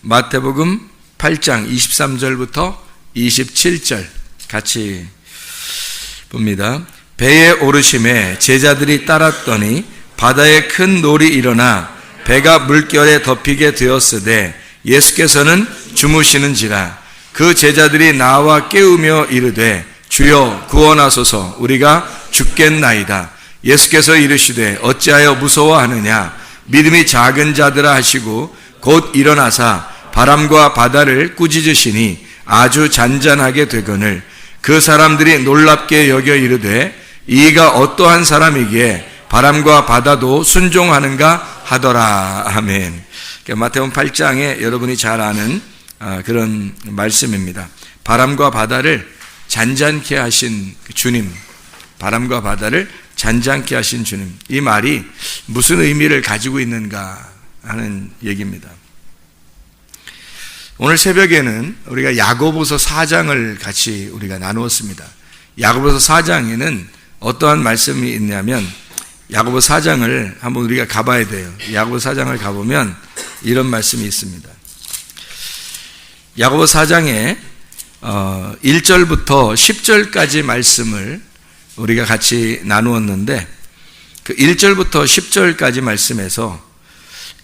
마태복음 8장 23절부터 27절 같이 봅니다. 배에 오르심에 제자들이 따랐더니 바다에 큰 놀이 일어나 배가 물결에 덮이게 되었으되 예수께서는 주무시는지라. 그 제자들이 나와 깨우며 이르되 주여 구원하소서, 우리가 죽겠나이다. 예수께서 이르시되 어찌하여 무서워하느냐, 믿음이 작은 자들아 하시고 곧 일어나사 바람과 바다를 꾸짖으시니 아주 잔잔하게 되거늘 그 사람들이 놀랍게 여겨 이르되 이가 어떠한 사람이기에 바람과 바다도 순종하는가 하더라. 아멘. 마태복음 8장에 여러분이 잘 아는 그런 말씀입니다. 바람과 바다를 잔잔케 하신 주님, 바람과 바다를 잔잔케 하신 주님, 이 말이 무슨 의미를 가지고 있는가 하는 얘기입니다. 오늘 새벽에는 우리가 야고보서 4장을 같이 우리가 나누었습니다. 야고보서 4장에는 어떠한 말씀이 있냐면, 야고보서 4장을 한번 우리가 가봐야 돼요. 야고보서 4장을 가보면 이런 말씀이 있습니다. 야고보서 4장에 1절부터 10절까지 말씀을 우리가 같이 나누었는데, 그 1절부터 10절까지 말씀에서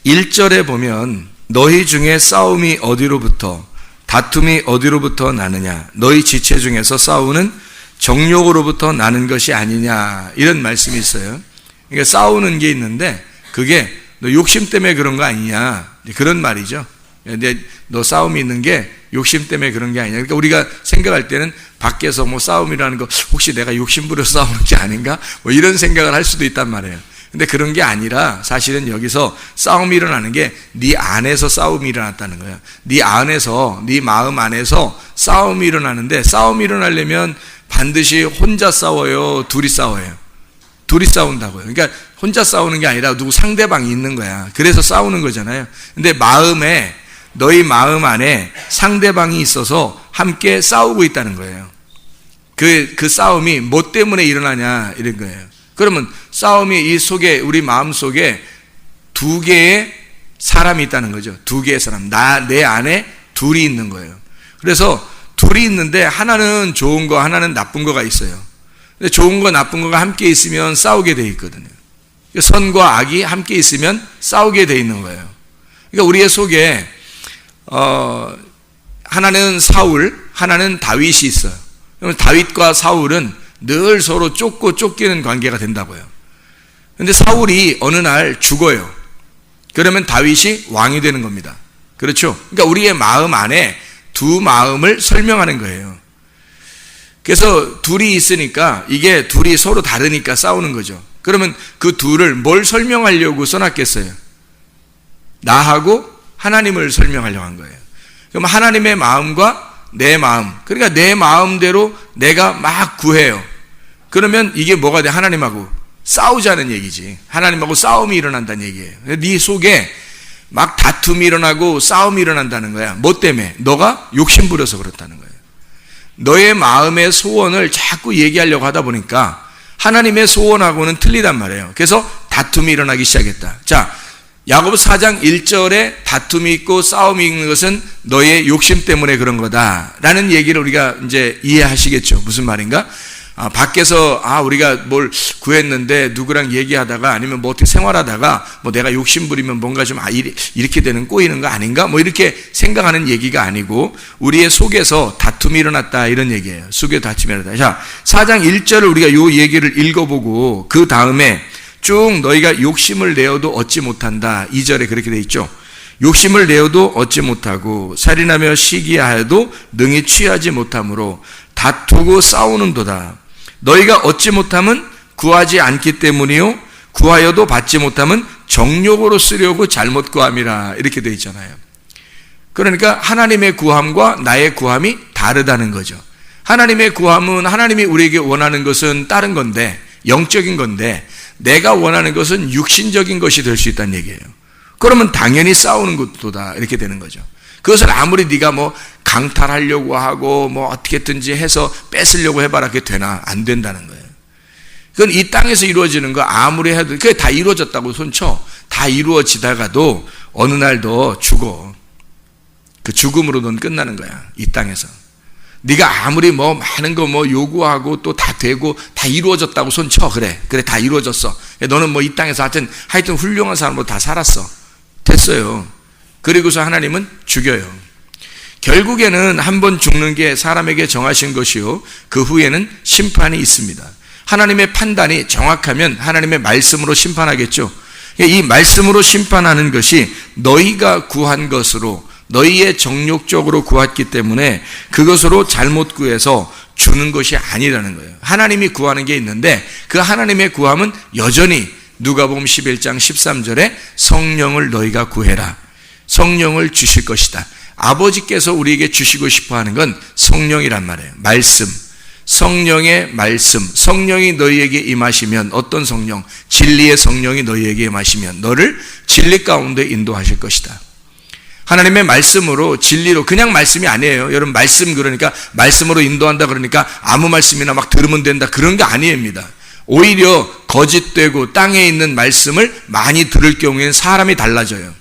1절에 보면 너희 중에 싸움이 어디로부터, 다툼이 어디로부터 나느냐, 너희 지체 중에서 싸우는 정욕으로부터 나는 것이 아니냐, 이런 말씀이 있어요. 그러니까 싸우는 게 있는데 그게 너 욕심 때문에 그런 거 아니냐, 그런 말이죠. 근데 너 싸움이 있는 게 욕심 때문에 그런 게 아니냐. 그러니까 우리가 생각할 때는 밖에서 뭐 싸움이라는 거 혹시 내가 욕심 부려서 싸우는 게 아닌가, 뭐 이런 생각을 할 수도 있단 말이에요. 근데 그런 게 아니라 사실은 여기서 싸움이 일어나는 게 네 안에서 싸움이 일어났다는 거야. 네 안에서, 네 마음 안에서 싸움이 일어나는데, 싸움이 일어나려면 반드시 혼자 싸워요, 둘이 싸워요? 둘이 싸운다고요. 그러니까 혼자 싸우는 게 아니라 누구 상대방이 있는 거야. 그래서 싸우는 거잖아요. 근데 마음에, 너희 마음 안에 상대방이 있어서 함께 싸우고 있다는 거예요. 그 싸움이 뭐 때문에 일어나냐, 이런 거예요. 그러면 싸움이 이 속에, 우리 마음 속에 두 개의 사람이 있다는 거죠. 두 개의 사람. 내 안에 둘이 있는 거예요. 그래서 둘이 있는데 하나는 좋은 거, 하나는 나쁜 거가 있어요. 근데 좋은 거, 나쁜 거가 함께 있으면 싸우게 돼 있거든요. 선과 악이 함께 있으면 싸우게 돼 있는 거예요. 그러니까 우리의 속에 하나는 사울, 하나는 다윗이 있어요. 그러면 다윗과 사울은 늘 서로 쫓고 쫓기는 관계가 된다고요. 그런데 사울이 어느 날 죽어요. 그러면 다윗이 왕이 되는 겁니다. 그렇죠? 그러니까 우리의 마음 안에 두 마음을 설명하는 거예요. 그래서 둘이 있으니까, 이게 둘이 서로 다르니까 싸우는 거죠. 그러면 그 둘을 뭘 설명하려고 써놨겠어요? 나하고 하나님을 설명하려고 한 거예요. 그럼 하나님의 마음과 내 마음, 그러니까 내 마음대로 내가 막 구해요. 그러면 이게 뭐가 돼? 하나님하고 싸우자는 얘기지. 하나님하고 싸움이 일어난다는 얘기예요. 네 속에 막 다툼이 일어나고 싸움이 일어난다는 거야. 뭐 때문에? 너가 욕심 부려서 그렇다는 거예요. 너의 마음의 소원을 자꾸 얘기하려고 하다 보니까 하나님의 소원하고는 틀리단 말이에요. 그래서 다툼이 일어나기 시작했다. 자, 야고보서 4장 1절에 다툼이 있고 싸움이 있는 것은 너의 욕심 때문에 그런 거다라는 얘기를 우리가 이제 이해하시겠죠. 무슨 말인가? 밖에서 우리가 뭘 구했는데 누구랑 얘기하다가 아니면 뭐 어떻게 생활하다가 뭐 내가 욕심 부리면 뭔가 좀 이렇게 되는 꼬이는 거 아닌가? 뭐 이렇게 생각하는 얘기가 아니고 우리의 속에서 다툼이 일어났다, 이런 얘기예요. 속에 다툼이 일어났다. 자, 4장 1절을 우리가 요 얘기를 읽어보고 그 다음에 쭉 너희가 욕심을 내어도 얻지 못한다. 2절에 그렇게 돼 있죠. 욕심을 내어도 얻지 못하고 살인하며 시기하여도 능히 취하지 못하므로 다투고 싸우는도다. 너희가 얻지 못함은 구하지 않기 때문이요 구하여도 받지 못함은 정욕으로 쓰려고 잘못 구함이라, 이렇게 돼 있잖아요. 그러니까 하나님의 구함과 나의 구함이 다르다는 거죠. 하나님의 구함은 하나님이 우리에게 원하는 것은 다른 건데, 영적인 건데, 내가 원하는 것은 육신적인 것이 될 수 있다는 얘기예요. 그러면 당연히 싸우는 것도다, 이렇게 되는 거죠. 그것을 아무리 네가 뭐 강탈하려고 하고 뭐 어떻게든지 해서 뺏으려고 해봐라, 그게 되나? 안 된다는 거예요. 그건 이 땅에서 이루어지는 거 아무리 해도, 그게 다 이루어졌다고 손쳐. 다 이루어지다가도 어느 날 너 죽어. 그 죽음으로 넌 끝나는 거야. 이 땅에서. 네가 아무리 뭐 많은 거 뭐 요구하고 또 다 되고 다 이루어졌다고 손쳐. 그래 다 이루어졌어. 너는 뭐 이 땅에서 하여튼 훌륭한 사람으로 다 살았어. 됐어요. 그리고서 하나님은 죽여요. 결국에는 한 번 죽는 게 사람에게 정하신 것이요, 그 후에는 심판이 있습니다. 하나님의 판단이 정확하면 하나님의 말씀으로 심판하겠죠. 이 말씀으로 심판하는 것이 너희가 구한 것으로, 너희의 정욕적으로 구했기 때문에 그것으로 잘못 구해서 주는 것이 아니라는 거예요. 하나님이 구하는 게 있는데 그 하나님의 구함은 여전히 누가복음 11장 13절에 성령을 너희가 구해라. 성령을 주실 것이다. 아버지께서 우리에게 주시고 싶어 하는 건 성령이란 말이에요. 말씀. 성령의 말씀. 성령이 너희에게 임하시면, 어떤 성령? 진리의 성령이 너희에게 임하시면 너를 진리 가운데 인도하실 것이다. 하나님의 말씀으로, 진리로, 그냥 말씀이 아니에요. 여러분, 말씀 그러니까 말씀으로 인도한다 그러니까 아무 말씀이나 막 들으면 된다, 그런 게 아니입니다. 오히려 거짓되고 땅에 있는 말씀을 많이 들을 경우에는 사람이 달라져요.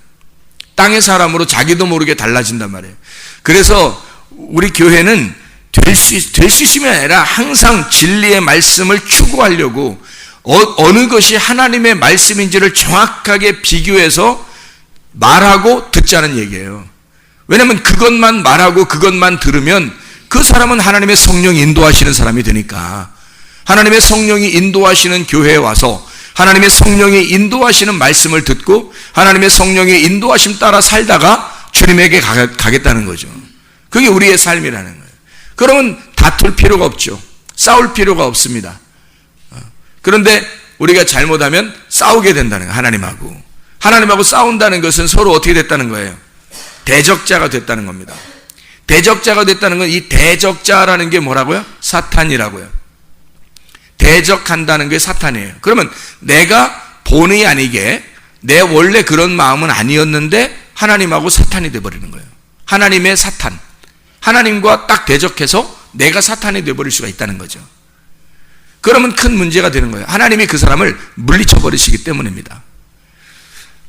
땅의 사람으로 자기도 모르게 달라진단 말이에요. 그래서 우리 교회는 될 수 있으면 아니라 항상 진리의 말씀을 추구하려고 어느 것이 하나님의 말씀인지를 정확하게 비교해서 말하고 듣자는 얘기예요. 왜냐하면 그것만 말하고 그것만 들으면 그 사람은 하나님의 성령이 인도하시는 사람이 되니까. 하나님의 성령이 인도하시는 교회에 와서 하나님의 성령이 인도하시는 말씀을 듣고 하나님의 성령의 인도하심 따라 살다가 주님에게 가겠다는 거죠. 그게 우리의 삶이라는 거예요. 그러면 다툴 필요가 없죠. 싸울 필요가 없습니다. 그런데 우리가 잘못하면 싸우게 된다는 거예요. 하나님하고 싸운다는 것은 서로 어떻게 됐다는 거예요? 대적자가 됐다는 겁니다. 대적자가 됐다는 건, 이 대적자라는 게 뭐라고요? 사탄이라고요. 대적한다는 게 사탄이에요. 그러면 내가 본의 아니게 내 원래 그런 마음은 아니었는데 하나님하고 사탄이 돼버리는 거예요. 하나님의 사탄. 하나님과 딱 대적해서 내가 사탄이 돼버릴 수가 있다는 거죠. 그러면 큰 문제가 되는 거예요. 하나님이 그 사람을 물리쳐버리시기 때문입니다.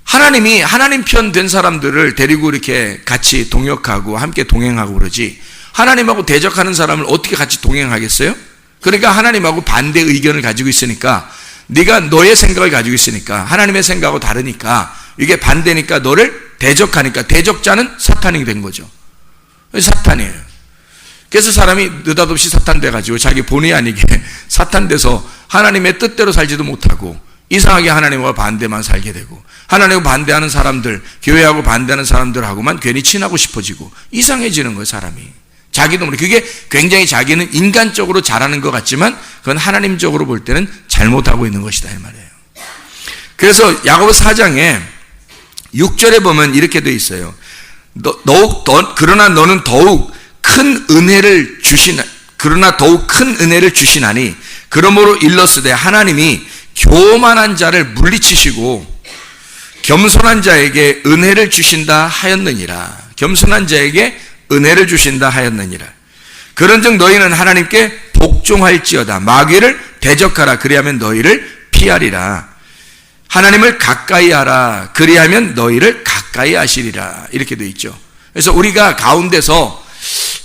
하나님이 하나님 편 된 사람들을 데리고 이렇게 같이 동역하고 함께 동행하고 그러지, 하나님하고 대적하는 사람을 어떻게 같이 동행하겠어요? 그러니까 하나님하고 반대 의견을 가지고 있으니까, 네가 너의 생각을 가지고 있으니까, 하나님의 생각하고 다르니까, 이게 반대니까 너를 대적하니까, 대적자는 사탄이 된 거죠. 사탄이에요. 그래서 사람이 느닷없이 사탄 돼가지고 자기 본의 아니게 사탄 돼서 하나님의 뜻대로 살지도 못하고 이상하게 하나님과 반대만 살게 되고, 하나님과 반대하는 사람들, 교회하고 반대하는 사람들하고만 괜히 친하고 싶어지고 이상해지는 거예요, 사람이. 자기도 모르게. 그게 굉장히 자기는 인간적으로 잘하는 것 같지만 그건 하나님적으로 볼 때는 잘못하고 있는 것이다, 이 말이에요. 그래서 야고보서 4장에 6절에 보면 이렇게 돼 있어요. 그러나 너는 더욱 큰 은혜를 주시나니 그러므로 일렀으되 하나님이 교만한 자를 물리치시고 겸손한 자에게 은혜를 주신다 하였느니라. 겸손한 자에게 은혜를 주신다 하였느니라. 그런즉 너희는 하나님께 복종할지어다. 마귀를 대적하라. 그리하면 너희를 피하리라. 하나님을 가까이 하라. 그리하면 너희를 가까이 하시리라. 이렇게 돼 있죠. 그래서 우리가 가운데서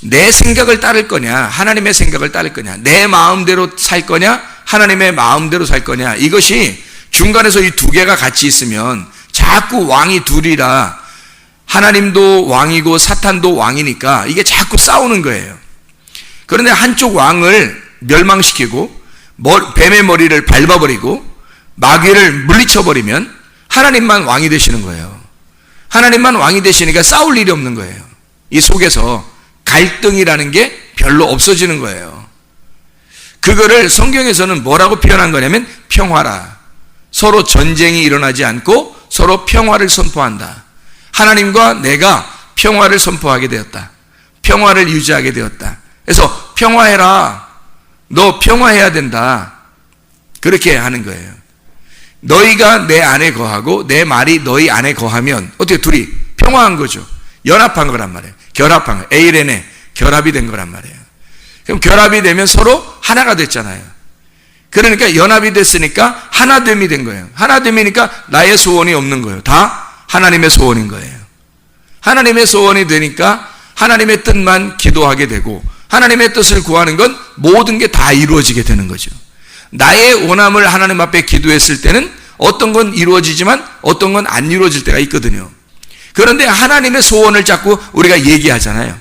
내 생각을 따를 거냐, 하나님의 생각을 따를 거냐, 내 마음대로 살 거냐, 하나님의 마음대로 살 거냐, 이것이 중간에서 이 두 개가 같이 있으면 자꾸 왕이 둘이라, 하나님도 왕이고 사탄도 왕이니까 이게 자꾸 싸우는 거예요. 그런데 한쪽 왕을 멸망시키고 뱀의 머리를 밟아버리고 마귀를 물리쳐버리면 하나님만 왕이 되시는 거예요. 하나님만 왕이 되시니까 싸울 일이 없는 거예요. 이 속에서 갈등이라는 게 별로 없어지는 거예요. 그거를 성경에서는 뭐라고 표현한 거냐면 평화라. 서로 전쟁이 일어나지 않고 서로 평화를 선포한다. 하나님과 내가 평화를 선포하게 되었다. 평화를 유지하게 되었다. 그래서 평화해라. 너 평화해야 된다. 그렇게 하는 거예요. 너희가 내 안에 거하고 내 말이 너희 안에 거하면 어떻게 둘이 평화한 거죠. 연합한 거란 말이에요. 결합한 거. 에이렌에 결합이 된 거란 말이에요. 그럼 결합이 되면 서로 하나가 됐잖아요. 그러니까 연합이 됐으니까 하나됨이 된 거예요. 하나됨이니까 나의 소원이 없는 거예요. 다 하나님의 소원인 거예요. 하나님의 소원이 되니까 하나님의 뜻만 기도하게 되고 하나님의 뜻을 구하는 건 모든 게 다 이루어지게 되는 거죠. 나의 원함을 하나님 앞에 기도했을 때는 어떤 건 이루어지지만 어떤 건 안 이루어질 때가 있거든요. 그런데 하나님의 소원을 자꾸 우리가 얘기하잖아요.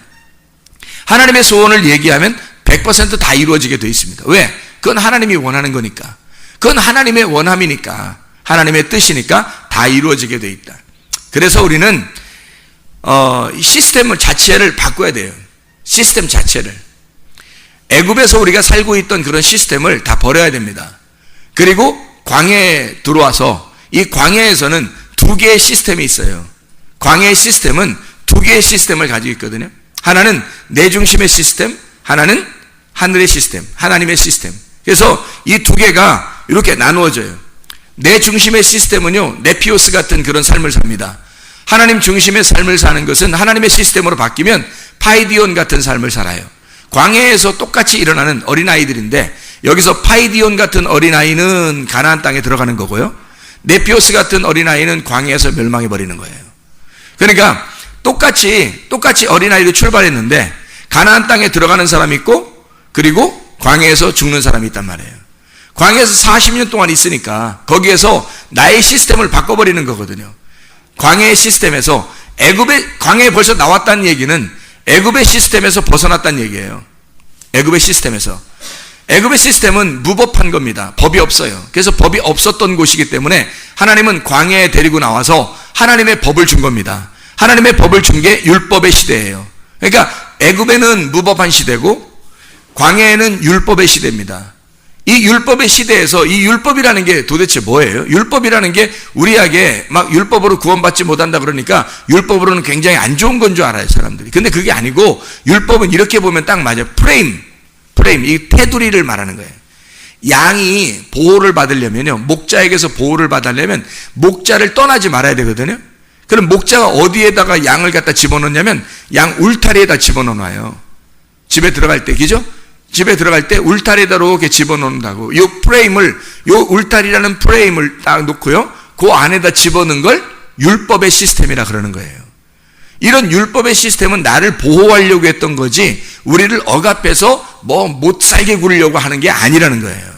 하나님의 소원을 얘기하면 100% 다 이루어지게 되어 있습니다. 왜? 그건 하나님이 원하는 거니까. 그건 하나님의 원함이니까. 하나님의 뜻이니까 다 이루어지게 되어 있다. 그래서 우리는 시스템 자체를 바꿔야 돼요. 시스템 자체를. 애굽에서 우리가 살고 있던 그런 시스템을 다 버려야 됩니다. 그리고 광야에 들어와서 이 광야에서는 두 개의 시스템이 있어요. 광야의 시스템은 두 개의 시스템을 가지고 있거든요. 하나는 내 중심의 시스템, 하나는 하늘의 시스템, 하나님의 시스템. 그래서 이 두 개가 이렇게 나누어져요. 내 중심의 시스템은요, 네피오스 같은 그런 삶을 삽니다. 하나님 중심의 삶을 사는 것은 하나님의 시스템으로 바뀌면 파이디온 같은 삶을 살아요. 광야에서 똑같이 일어나는 어린아이들인데 여기서 파이디온 같은 어린아이는 가나안 땅에 들어가는 거고요. 네피오스 같은 어린아이는 광야에서 멸망해 버리는 거예요. 그러니까 똑같이 어린아이로 출발했는데 가나안 땅에 들어가는 사람이 있고 그리고 광야에서 죽는 사람이 있단 말이에요. 광야에서 40년 동안 있으니까 거기에서 나의 시스템을 바꿔버리는 거거든요. 광야의 시스템에서 광야에 벌써 나왔다는 얘기는 애굽의 시스템에서 벗어났다는 얘기예요. 애굽의 시스템은 무법한 겁니다. 법이 없어요. 그래서 법이 없었던 곳이기 때문에 하나님은 광야에 데리고 나와서 하나님의 법을 준 겁니다. 하나님의 법을 준 게 율법의 시대예요. 그러니까 애굽에는 무법한 시대고 광야에는 율법의 시대입니다. 이 율법의 시대에서 이 율법이라는 게 도대체 뭐예요? 율법이라는 게 우리에게 막 율법으로 구원받지 못한다 그러니까 율법으로는 굉장히 안 좋은 건 줄 알아요, 사람들이. 근데 그게 아니고 율법은 이렇게 보면 딱 맞아요. 프레임, 이 테두리를 말하는 거예요. 양이 보호를 받으려면요, 목자에게서 보호를 받으려면 목자를 떠나지 말아야 되거든요. 그럼 목자가 어디에다가 양을 갖다 집어넣냐면 양 울타리에다 집어넣어놔요. 집에 들어갈 때, 그죠? 집에 들어갈 때 울타리에다 이렇게 집어넣는다고. 요 울타리라는 프레임을 딱 놓고요, 그 안에다 집어넣는 걸 율법의 시스템이라 그러는 거예요. 이런 율법의 시스템은 나를 보호하려고 했던 거지 우리를 억압해서 못 살게 구르려고 하는 게 아니라는 거예요.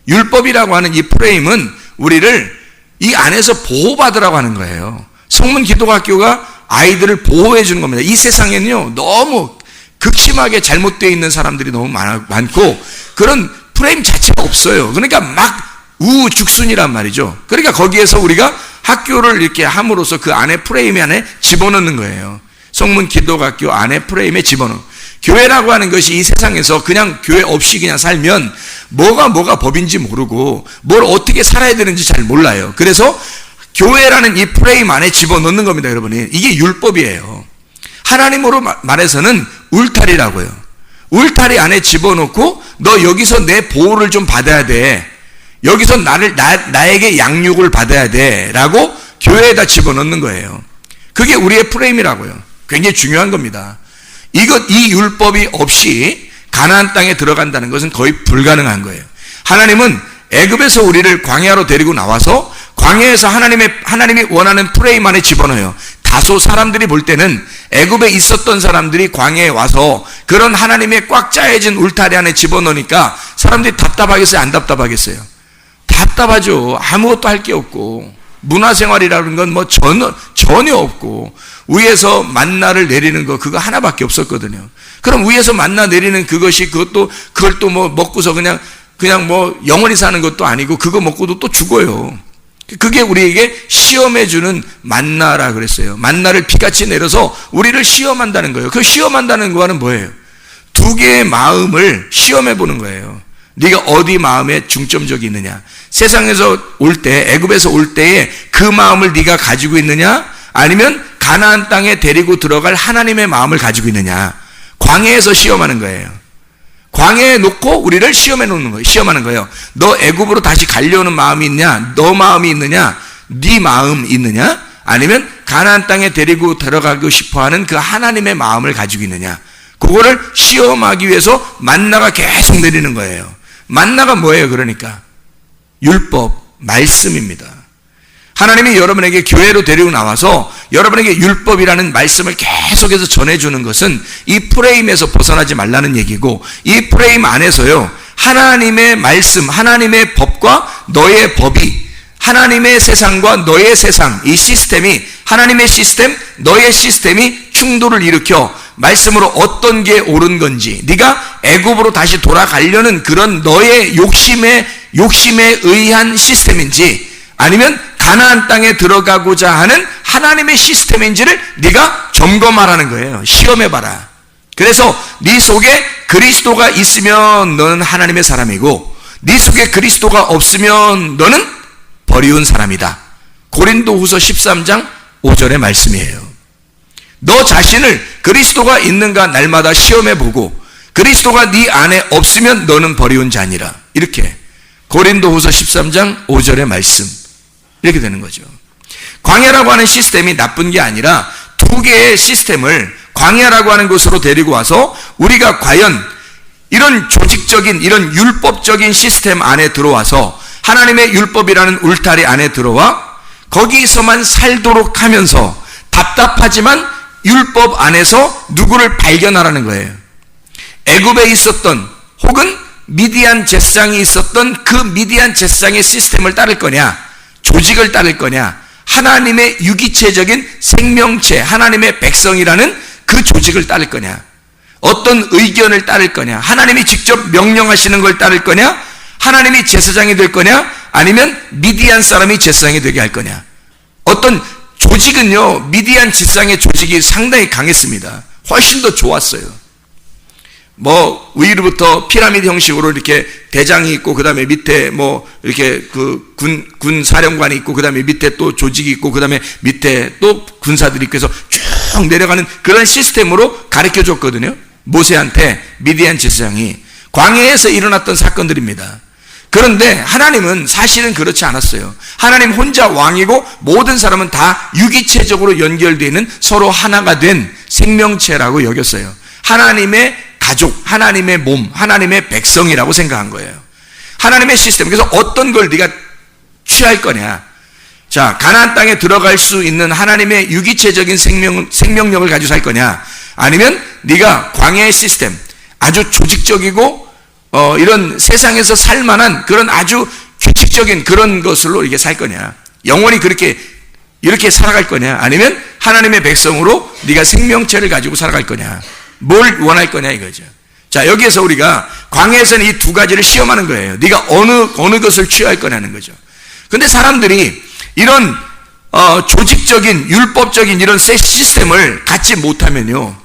율법이라고 하는 이 프레임은 우리를 이 안에서 보호받으라고 하는 거예요. 성문 기독학교가 아이들을 보호해 주는 겁니다. 이 세상에는요, 너무 극심하게 잘못되어 있는 사람들이 너무 많고 그런 프레임 자체가 없어요. 그러니까 막 우죽순이란 말이죠. 그러니까 거기에서 우리가 학교를 이렇게 함으로써 그 안에 프레임 안에 집어넣는 거예요. 성문 기독학교 안에 프레임에 집어넣는. 교회라고 하는 것이 이 세상에서 그냥 교회 없이 그냥 살면 뭐가 법인지 모르고 뭘 어떻게 살아야 되는지 잘 몰라요. 그래서 교회라는 이 프레임 안에 집어넣는 겁니다, 여러분이. 이게 율법이에요. 하나님으로 말해서는 울타리라고요. 울타리 안에 집어넣고 너 여기서 내 보호를 좀 받아야 돼. 여기서 나에게 양육을 받아야 돼. 라고 교회에다 집어넣는 거예요. 그게 우리의 프레임이라고요. 굉장히 중요한 겁니다. 이 율법이 없이 가나안 땅에 들어간다는 것은 거의 불가능한 거예요. 하나님은 애굽에서 우리를 광야로 데리고 나와서 광야에서 하나님이 원하는 프레임 안에 집어넣어요. 다소 사람들이 볼 때는 애굽에 있었던 사람들이 광야에 와서 그런 하나님의 꽉 짜여진 울타리 안에 집어넣으니까 사람들이 답답하겠어요? 안 답답하겠어요? 답답하죠. 아무것도 할 게 없고 문화생활이라는 건 전혀 없고 위에서 만나를 내리는 거 그거 하나밖에 없었거든요. 그럼 위에서 만나 내리는 그걸 또 먹고서 그냥 영원히 사는 것도 아니고 그거 먹고도 또 죽어요. 그게 우리에게 시험해주는 만나라 그랬어요. 만나를 비같이 내려서 우리를 시험한다는 거예요. 그 시험한다는 거는 뭐예요? 두 개의 마음을 시험해보는 거예요. 네가 어디 마음에 중점적이 있느냐. 세상에서 올 때, 애굽에서 올 때에 그 마음을 네가 가지고 있느냐, 아니면 가나안 땅에 데리고 들어갈 하나님의 마음을 가지고 있느냐. 광야에서 시험하는 거예요. 광야에 놓고 우리를 시험하는 거예요. 너 애굽으로 다시 가려는 마음이 있냐? 너 마음이 있느냐? 네 마음 있느냐? 아니면 가나안 땅에 데리고 들어가고 싶어하는 그 하나님의 마음을 가지고 있느냐? 그거를 시험하기 위해서 만나가 계속 내리는 거예요. 만나가 뭐예요? 그러니까 율법, 말씀입니다. 하나님이 여러분에게 교회로 데리고 나와서 여러분에게 율법이라는 말씀을 계속해서 전해주는 것은 이 프레임에서 벗어나지 말라는 얘기고, 이 프레임 안에서요, 하나님의 말씀, 하나님의 법과 너의 법이, 하나님의 세상과 너의 세상, 이 시스템이, 하나님의 시스템, 너의 시스템이 충돌을 일으켜 말씀으로 어떤 게 옳은 건지, 네가 애굽으로 다시 돌아가려는 그런 너의 욕심에 의한 시스템인지, 아니면 가나안 땅에 들어가고자 하는 하나님의 시스템인지를 네가 점검하라는 거예요. 시험해봐라. 그래서 네 속에 그리스도가 있으면 너는 하나님의 사람이고, 네 속에 그리스도가 없으면 너는 버리운 사람이다. 고린도후서 13장 5절의 말씀이에요. 너 자신을 그리스도가 있는가 날마다 시험해보고, 그리스도가 네 안에 없으면 너는 버리운 자니라. 이렇게 고린도후서 13장 5절의 말씀, 이렇게 되는 거죠. 광야라고 하는 시스템이 나쁜 게 아니라 두 개의 시스템을 광야라고 하는 곳으로 데리고 와서 우리가 과연 이런 조직적인, 이런 율법적인 시스템 안에 들어와서 하나님의 율법이라는 울타리 안에 들어와 거기서만 살도록 하면서 답답하지만 율법 안에서 누구를 발견하라는 거예요. 애굽에 있었던, 혹은 미디안 제사장이 있었던 그 미디안 제사장의 시스템을 따를 거냐, 조직을 따를 거냐, 하나님의 유기체적인 생명체, 하나님의 백성이라는 그 조직을 따를 거냐, 어떤 의견을 따를 거냐, 하나님이 직접 명령하시는 걸 따를 거냐, 하나님이 제사장이 될 거냐, 아니면 미디안 사람이 제사장이 되게 할 거냐. 어떤 조직은요, 미디안 제사장의 조직이 상당히 강했습니다. 훨씬 더 좋았어요. 뭐 위로부터 피라미드 형식으로 이렇게 대장이 있고, 그 다음에 밑에 뭐 이렇게 그 군 사령관이 있고, 그 다음에 밑에 또 조직이 있고, 그 다음에 밑에 또 군사들이 있고 해서 쭉 내려가는 그런 시스템으로 가르쳐 줬거든요. 모세한테 미디안 제사장이. 광야에서 일어났던 사건들입니다. 그런데 하나님은 사실은 그렇지 않았어요. 하나님 혼자 왕이고 모든 사람은 다 유기체적으로 연결되어 있는 서로 하나가 된 생명체라고 여겼어요. 하나님의 가족, 하나님의 몸, 하나님의 백성이라고 생각한 거예요. 하나님의 시스템. 그래서 어떤 걸 네가 취할 거냐. 자, 가나안 땅에 들어갈 수 있는 하나님의 유기체적인 생명력을 가지고 살 거냐, 아니면 네가 광야의 시스템, 아주 조직적이고 이런 세상에서 살만한 그런 아주 규칙적인 그런 것으로 이렇게 살 거냐, 영원히 이렇게 살아갈 거냐, 아니면 하나님의 백성으로 네가 생명체를 가지고 살아갈 거냐, 뭘 원할 거냐 이거죠. 자, 여기에서 우리가 광야에서는 이 두 가지를 시험하는 거예요. 네가 어느 것을 취할 거냐는 거죠. 근데 사람들이 이런 조직적인 율법적인 이런 시스템을 갖지 못하면요,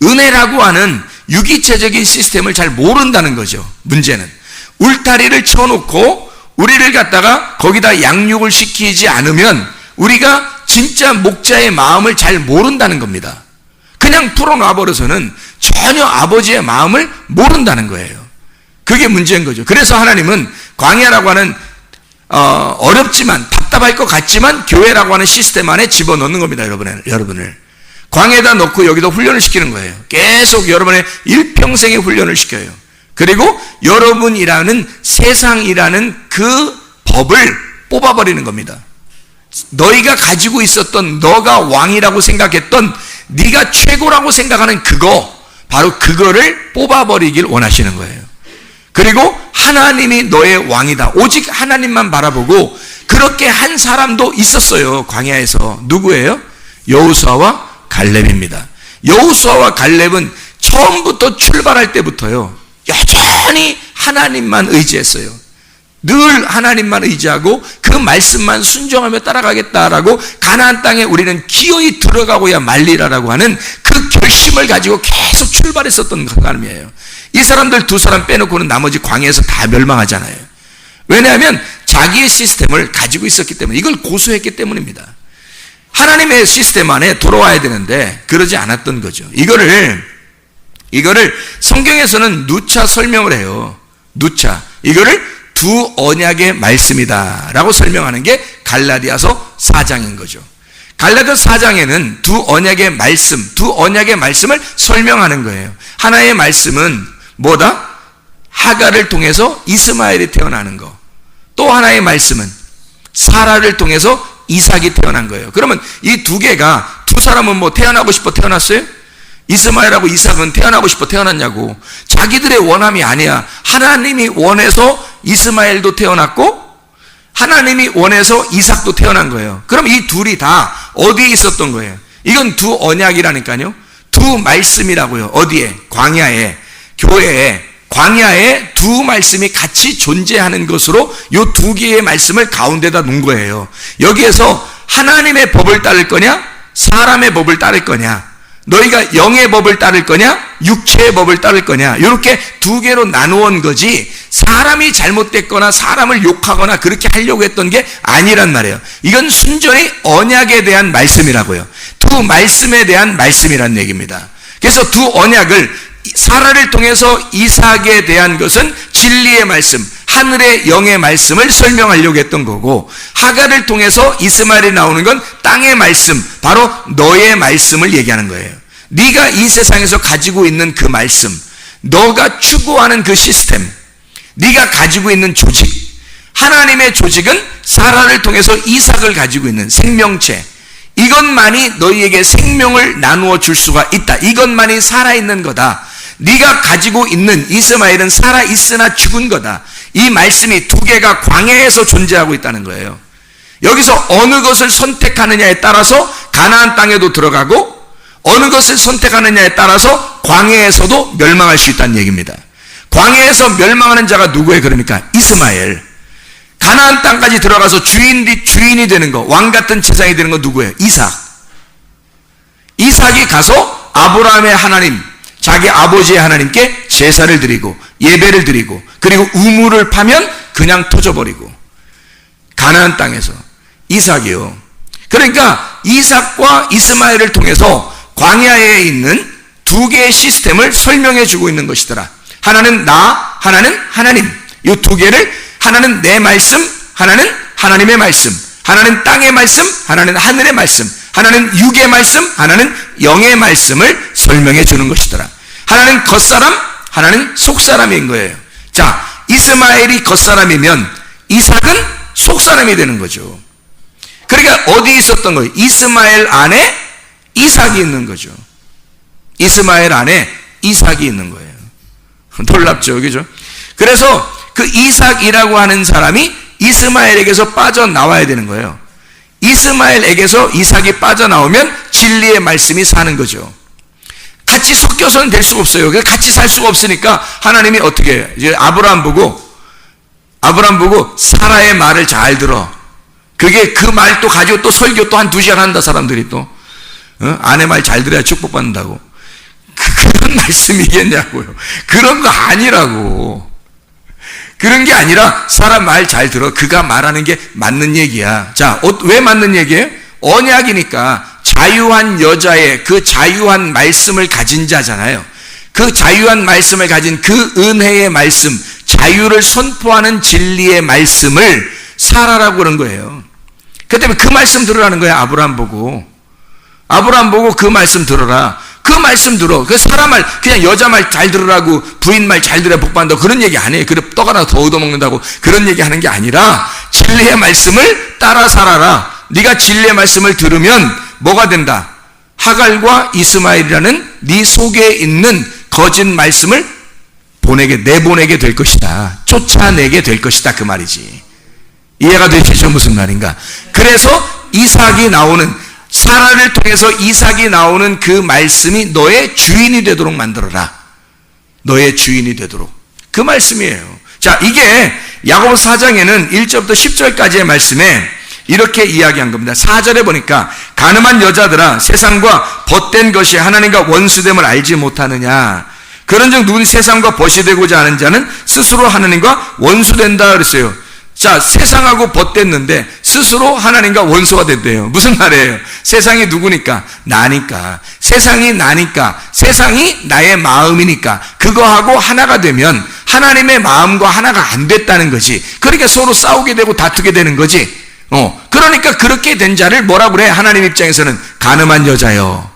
은혜라고 하는 유기체적인 시스템을 잘 모른다는 거죠. 문제는 울타리를 쳐놓고 우리를 갖다가 거기다 양육을 시키지 않으면 우리가 진짜 목자의 마음을 잘 모른다는 겁니다. 그냥 풀어놔버려서는 전혀 아버지의 마음을 모른다는 거예요. 그게 문제인 거죠. 그래서 하나님은 광야라고 하는 어렵지만 답답할 것 같지만 교회라고 하는 시스템 안에 집어넣는 겁니다. 여러분을 광야에다 넣고 여기다 훈련을 시키는 거예요. 계속 여러분의 일평생의 훈련을 시켜요. 그리고 여러분이라는 세상이라는 그 법을 뽑아버리는 겁니다. 너희가 가지고 있었던, 너가 왕이라고 생각했던, 네가 최고라고 생각하는 그거, 바로 그거를 뽑아버리길 원하시는 거예요. 그리고 하나님이 너의 왕이다, 오직 하나님만 바라보고 그렇게 한 사람도 있었어요. 광야에서. 누구예요? 여호수아와 갈렙입니다. 여호수아와 갈렙은 처음부터 출발할 때부터요, 여전히 하나님만 의지했어요. 늘 하나님만 의지하고 그 말씀만 순종하며 따라가겠다라고, 가나안 땅에 우리는 기어이 들어가고야 말리라라고 하는 그 결심을 가지고 계속 출발했었던 사람이에요. 이 사람들 두 사람 빼놓고는 나머지 광야에서 다 멸망하잖아요. 왜냐하면 자기의 시스템을 가지고 있었기 때문에, 이걸 고수했기 때문입니다. 하나님의 시스템 안에 돌아와야 되는데 그러지 않았던 거죠. 이거를 성경에서는 누차 설명을 해요. 누차. 이거를 두 언약의 말씀이다 라고 설명하는 게 갈라디아서 4장인 거죠. 갈라디아서 4장에는 두 언약의 말씀을 설명하는 거예요. 하나의 말씀은 뭐다? 하갈을 통해서 이스마엘이 태어나는 거. 또 하나의 말씀은 사라를 통해서 이삭이 태어난 거예요. 그러면 이 두 개가, 두 사람은 뭐 태어나고 싶어 태어났어요? 이스마엘하고 이삭은 태어나고 싶어 태어났냐고. 자기들의 원함이 아니야. 하나님이 원해서 이스마엘도 태어났고 하나님이 원해서 이삭도 태어난 거예요. 그럼 이 둘이 다 어디에 있었던 거예요? 이건 두 언약이라니까요. 두 말씀이라고요. 어디에? 광야에, 교회에, 광야에 두 말씀이 같이 존재하는 것으로 이 두 개의 말씀을 가운데다 놓은 거예요. 여기에서 하나님의 법을 따를 거냐, 사람의 법을 따를 거냐, 너희가 영의 법을 따를 거냐, 육체의 법을 따를 거냐, 이렇게 두 개로 나누은 거지, 사람이 잘못됐거나 사람을 욕하거나 그렇게 하려고 했던 게 아니란 말이에요. 이건 순전히 언약에 대한 말씀이라고요. 두 말씀에 대한 말씀이란 얘기입니다. 그래서 두 언약을, 사라를 통해서 이삭에 대한 것은 진리의 말씀, 하늘의 영의 말씀을 설명하려고 했던 거고, 하갈을 통해서 이스마엘이 나오는 건 땅의 말씀, 바로 너의 말씀을 얘기하는 거예요. 네가 이 세상에서 가지고 있는 그 말씀, 너가 추구하는 그 시스템, 네가 가지고 있는 조직, 하나님의 조직은 사라를 통해서 이삭을 가지고 있는 생명체, 이것만이 너희에게 생명을 나누어 줄 수가 있다. 이것만이 살아있는 거다. 네가 가지고 있는 이스마엘은 살아있으나 죽은 거다. 이 말씀이 두 개가 광야에서 존재하고 있다는 거예요. 여기서 어느 것을 선택하느냐에 따라서 가나안 땅에도 들어가고, 어느 것을 선택하느냐에 따라서 광야에서도 멸망할 수 있다는 얘기입니다. 광야에서 멸망하는 자가 누구예요? 그러니까 이스마엘. 가나안 땅까지 들어가서 주인이 되는 거, 왕 같은 제사장이 되는 거 누구예요? 이삭. 이삭이 가서 아브라함의 하나님, 자기 아버지의 하나님께 제사를 드리고 예배를 드리고, 그리고 우물을 파면 그냥 터져버리고, 가나안 땅에서 이삭이요. 그러니까 이삭과 이스마엘을 통해서 광야에 있는 두 개의 시스템을 설명해 주고 있는 것이더라. 하나는 나, 하나는 하나님. 이 두 개를, 하나는 내 말씀, 하나는 하나님의 말씀, 하나는 땅의 말씀, 하나는 하늘의 말씀, 하나는 육의 말씀, 하나는 영의 말씀을 설명해 주는 것이더라. 하나는 겉사람, 하나는 속사람인 거예요. 자, 이스마엘이 겉사람이면 이삭은 속사람이 되는 거죠. 그러니까 어디에 있었던 거예요? 이스마엘 안에 이삭이 있는 거죠. 이스마엘 안에 이삭이 있는 거예요. 놀랍죠, 그죠? 그래서 그 이삭이라고 하는 사람이 이스마엘에게서 빠져나와야 되는 거예요. 이스마엘에게서 이삭이 빠져나오면 진리의 말씀이 사는 거죠. 같이 섞여서는 될 수가 없어요. 같이 살 수가 없으니까 하나님이 어떻게 해요? 이제 아브라함 보고 사라의 말을 잘 들어. 그게 그 말 또 가지고 또 설교 또 한 2시간 한다, 사람들이 또. 아내 말 잘 들어야 축복받는다고. 그런 말씀이겠냐고요. 그런 거 아니라고. 그런 게 아니라 사람 말 잘 들어. 그가 말하는 게 맞는 얘기야. 자, 왜 맞는 얘기예요? 언약이니까 자유한 여자의 그 자유한 말씀을 가진 자잖아요. 그 자유한 말씀을 가진 그 은혜의 말씀, 자유를 선포하는 진리의 말씀을 살아라고 그런 거예요. 그 때문에 그 말씀 들으라는 거야. 아브라함 보고 그 말씀 들어라. 그 말씀 들어. 그 사람 말, 그냥 여자 말 잘 들으라고, 부인 말 잘 들어야 복받는다고 그런 얘기 아니에요. 그래 떡 하나 더 얻어먹는다고 그런 얘기 하는 게 아니라, 진리의 말씀을 따라 살아라. 네가 진리의 말씀을 들으면 뭐가 된다? 하갈과 이스마엘이라는 네 속에 있는 거짓 말씀을 내보내게 될 것이다. 쫓아내게 될 것이다, 그 말이지. 이해가 되시죠? 무슨 말인가? 그래서 이삭이 나오는, 사라를 통해서 이삭이 나오는 그 말씀이 너의 주인이 되도록 만들어라. 너의 주인이 되도록. 그 말씀이에요. 자, 이게 야고보서 4장에는 1절부터 10절까지의 말씀에 이렇게 이야기한 겁니다. 4절에 보니까 가늠한 여자들아, 세상과 벗된 것이 하나님과 원수됨을 알지 못하느냐. 그런즉 누구니 세상과 벗이 되고자 하는 자는 스스로 하나님과 원수된다 그랬어요. 자, 세상하고 벗됐는데 스스로 하나님과 원수가 됐대요. 무슨 말이에요? 세상이 누구니까? 나니까. 세상이 나니까. 세상이 나의 마음이니까. 그거하고 하나가 되면 하나님의 마음과 하나가 안 됐다는 거지. 그러니까 서로 싸우게 되고 다투게 되는 거지. 그러니까 그렇게 된 자를 뭐라고 그래? 하나님 입장에서는 가늠한 여자요.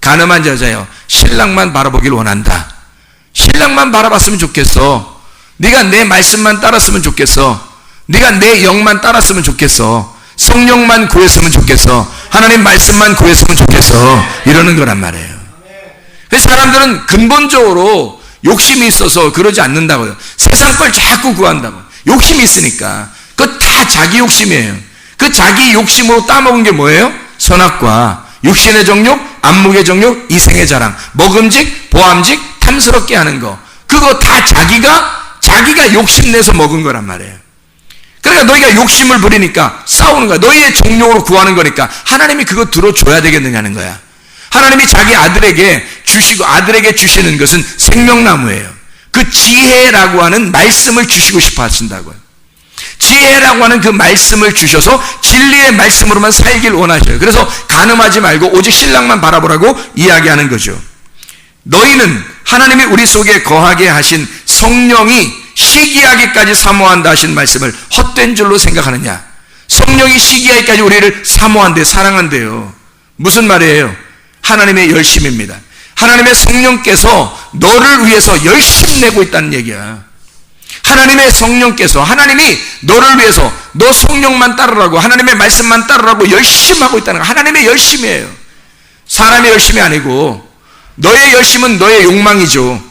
가늠한 여자요. 신랑만 바라보길 원한다. 신랑만 바라봤으면 좋겠어. 네가 내 말씀만 따랐으면 좋겠어. 네가 내 영만 따랐으면 좋겠어. 성령만 구했으면 좋겠어. 하나님 말씀만 구했으면 좋겠어. 이러는 거란 말이에요. 그래서 사람들은 근본적으로 욕심이 있어서 그러지 않는다고요. 세상 걸 자꾸 구한다고. 욕심이 있으니까. 그거 다 자기 욕심이에요. 그 자기 욕심으로 따먹은 게 뭐예요? 선악과, 육신의 정욕, 안목의 정욕, 이생의 자랑, 먹음직, 보암직, 탐스럽게 하는 거. 그거 다 자기가 욕심내서 먹은 거란 말이에요. 그러니까 너희가 욕심을 부리니까 싸우는 거야. 너희의 정욕으로 구하는 거니까 하나님이 그거 들어줘야 되겠느냐는 거야. 하나님이 자기 아들에게 주시는 것은 생명나무예요. 그 지혜라고 하는 말씀을 주시고 싶어 하신다고요. 지혜라고 하는 그 말씀을 주셔서 진리의 말씀으로만 살길 원하셔요. 그래서 간음하지 말고 오직 신랑만 바라보라고 이야기하는 거죠. 너희는 하나님이 우리 속에 거하게 하신 성령이 시기하기까지 사모한다 하신 말씀을 헛된 줄로 생각하느냐. 성령이 시기하기까지 우리를 사모한대, 사랑한대요. 무슨 말이에요? 하나님의 열심입니다. 하나님의 성령께서 너를 위해서 열심 내고 있다는 얘기야. 하나님의 성령께서, 하나님이 너를 위해서 너 성령만 따르라고, 하나님의 말씀만 따르라고 열심히 하고 있다는 거. 하나님의 열심이에요. 사람의 열심이 아니고 너의 열심은 너의 욕망이죠.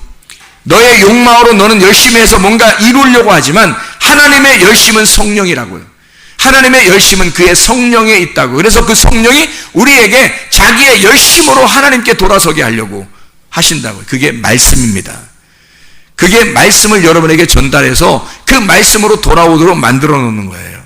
너의 욕망으로 너는 열심히 해서 뭔가 이루려고 하지만 하나님의 열심은 성령이라고요. 하나님의 열심은 그의 성령에 있다고. 그래서 그 성령이 우리에게 자기의 열심으로 하나님께 돌아서게 하려고 하신다고요. 그게 말씀입니다. 그게 말씀을 여러분에게 전달해서 그 말씀으로 돌아오도록 만들어 놓는 거예요.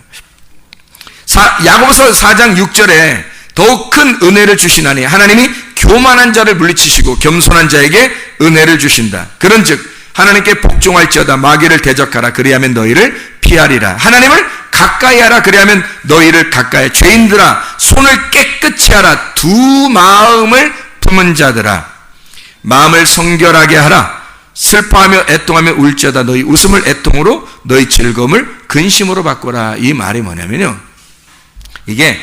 야고보서 4장 6절에 더욱 큰 은혜를 주시나니 하나님이 교만한 자를 물리치시고 겸손한 자에게 은혜를 주신다. 그런즉 하나님께 복종할지어다. 마귀를 대적하라. 그리하면 너희를 피하리라. 하나님을 가까이 하라. 그리하면 너희를 가까이. 죄인들아 손을 깨끗이 하라. 두 마음을 품은 자들아 마음을 성결하게 하라. 슬퍼하며 애통하며 울지어다. 너희 웃음을 애통으로 너희 즐거움을 근심으로 바꾸라. 이 말이 뭐냐면요, 이게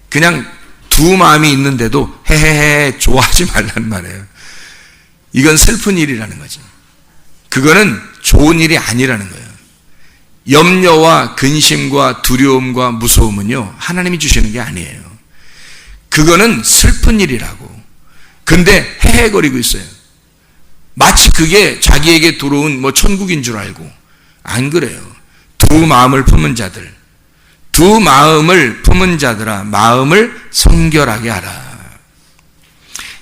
그냥 두 마음이 있는데도 헤헤헤 좋아하지 말라는 말이에요. 이건 슬픈 일이라는 거죠. 그거는 좋은 일이 아니라는 거예요. 염려와 근심과 두려움과 무서움은요, 하나님이 주시는 게 아니에요. 그거는 슬픈 일이라고. 근데 헤헤거리고 있어요. 마치 그게 자기에게 들어온 천국인 줄 알고. 안 그래요. 두 마음을 품은 자들, 두 마음을 품은 자들아 마음을 성결하게 하라.